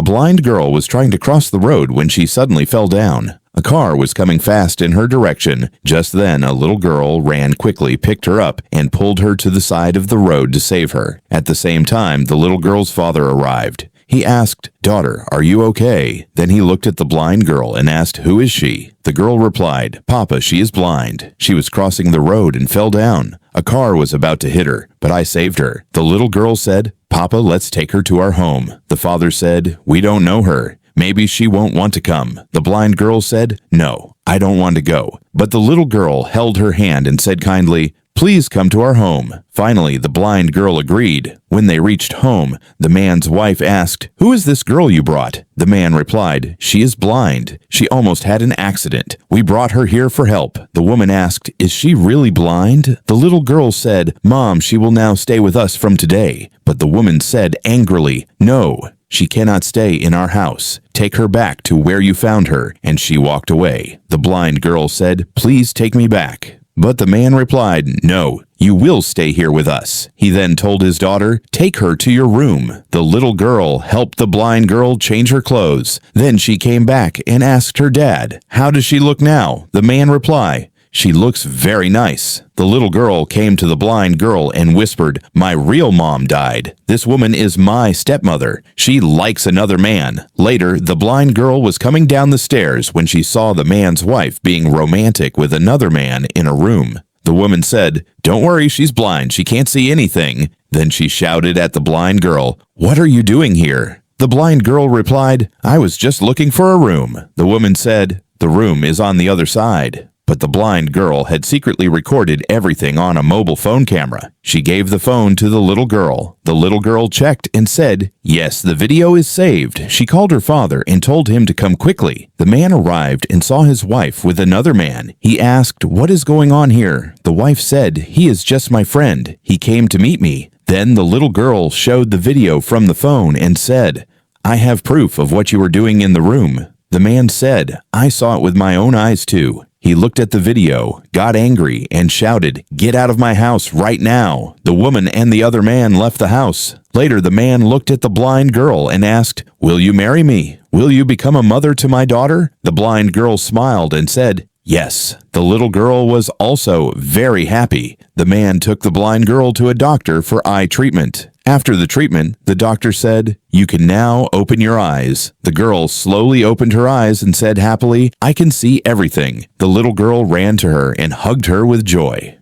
blind girl was trying to cross the road when she suddenly fell down. A car was coming fast in her direction. Just then, a little girl ran quickly, picked her up, and pulled her to the side of the road to save her. At the same time, the little girl's father arrived. He asked, "Daughter, are you okay?" Then he looked at the blind girl and asked, "Who is she?" The girl replied, "Papa, she is blind. She was crossing the road and fell down. A car was about to hit her, but I saved her." The little girl said, "Papa, let's take her to our home." The father said, "We don't know her. Maybe she won't want to come." The blind girl said, "No, I don't want to go." But the little girl held her hand and said kindly, "Please come to our home." Finally, the blind girl agreed. When they reached home, the man's wife asked, "Who is this girl you brought?" The man replied, "She is blind. She almost had an accident. We brought her here for help." The woman asked, "Is she really blind?" The little girl said, "Mom, she will now stay with us from today." But the woman said angrily, "No, she cannot stay in our house. Take her back to where you found her." And she walked away. The blind girl said, "Please take me back." But the man replied, "No, you will stay here with us." He then told his daughter, "Take her to your room." The little girl helped the blind girl change her clothes. Then she came back and asked her dad, "How does she look now?" The man replied, "She looks very nice." The little girl came to the blind girl and whispered, "My real mom died. This woman is my stepmother. She likes another man." Later, the blind girl was coming down the stairs when she saw the man's wife being romantic with another man in a room. The woman said, "Don't worry, she's blind. She can't see anything." Then she shouted at the blind girl, "What are you doing here?" The blind girl replied, "I was just looking for a room." The woman said, "The room is on the other side." But the blind girl had secretly recorded everything on a mobile phone camera. She gave the phone to the little girl. The little girl checked and said, "Yes, the video is saved." She called her father and told him to come quickly. The man arrived and saw his wife with another man. He asked, "What is going on here?" The wife said, "He is just my friend. He came to meet me." Then the little girl showed the video from the phone and said, "I have proof of what you were doing in the room." The man said, "I saw it with my own eyes too." He looked at the video, got angry, and shouted, "Get out of my house right now." The woman and the other man left the house. Later, the man looked at the blind girl and asked, "Will you marry me? Will you become a mother to my daughter?" The blind girl smiled and said, "Yes." The little girl was also very happy. The man took the blind girl to a doctor for eye treatment. After the treatment, the doctor said, "You can now open your eyes." The girl slowly opened her eyes and said happily, "I can see everything." The little girl ran to her and hugged her with joy.